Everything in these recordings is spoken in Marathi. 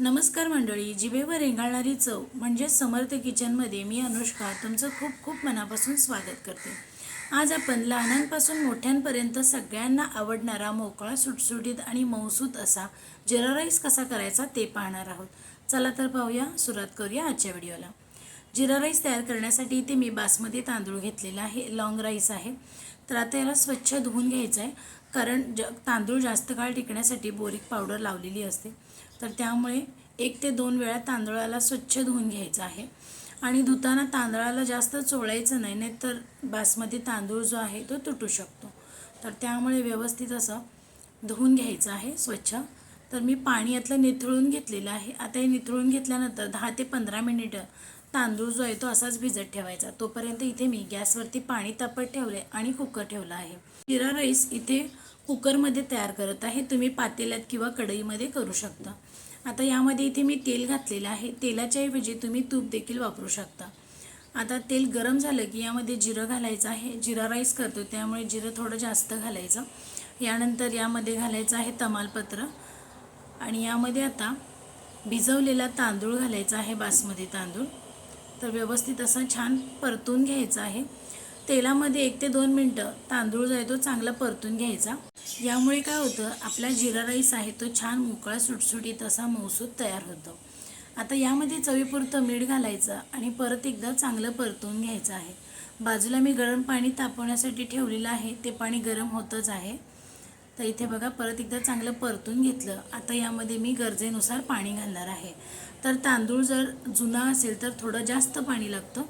नमस्कार मंडळी, जिभेवर रेंगाळणारी चव म्हणजे समर्थ किचनमध्ये मी अनुष्का तुमचं खूप खूप मनापासून स्वागत करते। आज आपण लहानांपासून मोठ्यांपर्यंत सगळ्यांना आवडणारा मोकळा सुटसुटीत आणि मऊसूत असा जिरा राईस कसा करायचा ते पाहणार आहोत। चला तर पाहूया, सुरुवात करूया आजच्या व्हिडिओला। जिरा राईस तयार करण्यासाठी इथे मी बासमती तांदूळ घेतलेला आहे, लॉंग राईस आहे। तर आता याला स्वच्छ धुवून घ्यायचं आहे, कारण तांदूळ जास्त काळ टिकण्यासाठी बोरिक पावडर लावलेली असते। तर त्यामुळे 1 ते 2 वेळा तांदळाला स्वच्छ धुवून घ्यायचं आहे। आणि धुताना तांदळाला जास्त चोळायचं नाही, नाहीतर बासमती तांदूळ जो आहे तो तुटू शकतो। तर त्यामुळे व्यवस्थित असं धुवून घ्यायचं आहे स्वच्छ। तर मी पाणी यातलं निथळून घेतलेलं आहे। आता हे निथळून घेतल्यानंतर 10 ते 15 मिनिटं तांदूळ जो आहे तो असाच भिजत ठेवायचा। तोपर्यंत इथे मी गॅसवरती पाणी तापत ठेवले आणि कुकर ठेवला आहे। जिरा राईस इथे कुकरमध्ये तयार करत आहे, तुम्ही पातेल्यात किंवा कढईमध्ये करू शकता। आता यामध्ये इथे मी तेल घातलेलं आहे, तेलाच्या ऐवजी तुम्ही तूप देखील वापरू शकता। आता तेल गरम झालं की यामध्ये जिरं घालायचं आहे। जिरा राईस करतो त्यामुळे जिरं थोडं जास्त घालायचं। यानंतर यामध्ये घालायचं आहे तमालपत्र आणि यामध्ये आता भिजवलेला तांदूळ घालायचा आहे, बासमती तांदूळ। तर व्यवस्थित असं छान परतून घ्यायचं आहे। तेलामध्ये 1 ते 2 मिनिटं तांदूळ जो आहे तो चांगला परतून घ्यायचा। यामुळे काय होतं, आपला जिरा राईस आहे तो छान मोकळा सुटसुटीत असा मऊसूत तयार होतो। आता यामध्ये चवीपुरतं मीठ घालायचं आणि परत एकदा चांगलं परतून घ्यायचं आहे। बाजूला मी गरम पाणी तापवण्यासाठी ठेवलेलं आहे, ते पाणी गरम होतच आहे। तर इथे बघा, परत एकदा चांगलं परतून घेतलं। आता यामध्ये मी गरजेनुसार पाणी घालणार आहे। तर तांदूळ जर जुना असेल तर थोडं जास्त पाणी लागतं।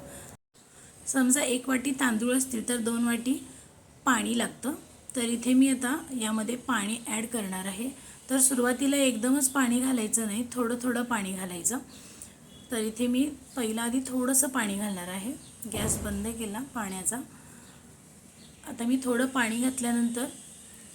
समजा 1 वाटी तांदूळ असतील तर 2 वाटी पाणी लागतं। तर इथे मी आता यामध्ये पाणी ॲड करणार आहे। तर सुरुवातीला एकदमच पाणी घालायचं नाही, थोडं थोडं पाणी घालायचं। तर इथे मी पहिला आधी थोडंसं पाणी घालणार आहे। गॅस बंद केला पाण्याचा। आता मी थोडं पाणी घातल्यानंतर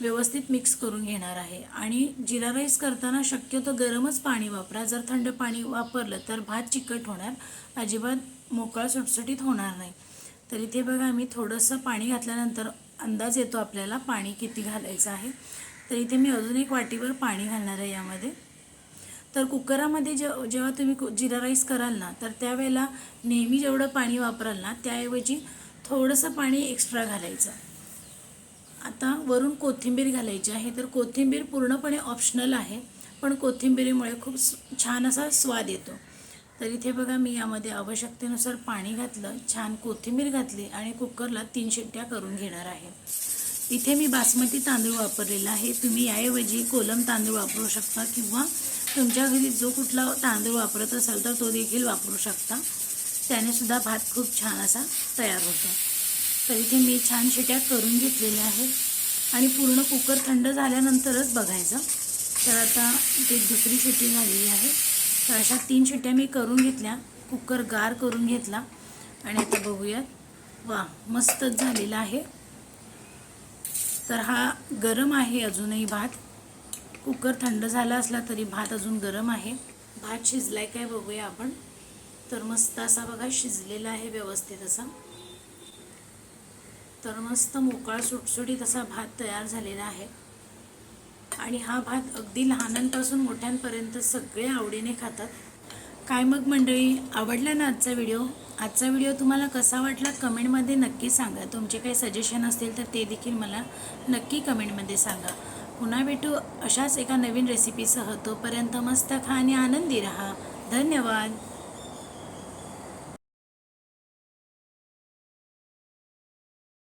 व्यवस्थित मिक्स करून घेणार आहे। आणि जिरा राईस करताना शक्यतो गरमच पाणी वापरा, जर थंड पाणी वापरलं तर भात चिकट होणार, अजिबात मोकळा सुटसुटीत होणार नाही। तर इथे बघा, मी थोडंसं पाणी घातल्यानंतर अंदाज येतो आपल्याला पाणी किती घालायचं आहे। तर इथे मी अजून 1 वाटीभर पाणी घालणार आहे यामध्ये। तर कुकरामध्ये जेव्हा तुम्ही जिरा राईस कराल ना, तर त्यावेळेला नेहमी जेवढं पाणी वापराल ना त्याऐवजी थोडंसं पाणी एक्स्ट्रा घालायचं। आता वरून कोथिंबीर घालायची आहे। तर कोथिंबीर पूर्णपणे ऑप्शनल आहे, पण कोथिंबीरीमुळे खूप छान असा स्वाद येतो। तर इथे बघा, मी यामध्ये आवश्यकतेनुसार पाणी घातलं, छान कोथिंबीर घातली आणि कुकरला 3 शिट्ट्या करून घेणार आहे। इथे मी बासमती तांदूळ वापरलेला आहे, तुम्ही याऐवजी कोलम तांदूळ वापरू शकता किंवा तुमच्या घरी जो कुठला तांदूळ वापरत असाल तर तो देखील वापरू शकता। त्याने सुद्धा भात खूप छान असा तयार होतो। तर इथे मी छान शिट्ट्या करून घेतलेल्या आहेत आणि पूर्ण कुकर थंड झाल्यानंतरच बघायचं। तर आता इथे दुसरी शिट्टी झालेली आहे। तर अशा 3 शिट्ट्या मी करून घेतल्या, कुकर गार करून घेतला आणि आता बघूयात, वा मस्तच झालेला आहे। तर हा गरम आहे अजूनही भात, कुकर थंड झाला असला तरी भात अजून गरम आहे। भात शिजलाय काय बघूया आपण। तर मस्त असा बघा शिजलेला आहे व्यवस्थित असा। तर मस्त मोकळा सुटसुटीत असा भात तयार झालेला आहे। आणि हा भात अगदी लहानांपासून मोठ्यांपर्यंत सगळे आवडीने खातात। काय मग मंडळी, आवडला ना आजचा व्हिडिओ? आजचा व्हिडिओ तुम्हाला कसा वाटला कमेंटमध्ये नक्की सांगा। तुमचे काही सजेशन असतील तर ते देखील मला नक्की कमेंटमध्ये सांगा। पुन्हा भेटू अशाच एका नवीन रेसिपीसह। तोपर्यंत मस्त खा आणि आनंदी राहा। धन्यवाद।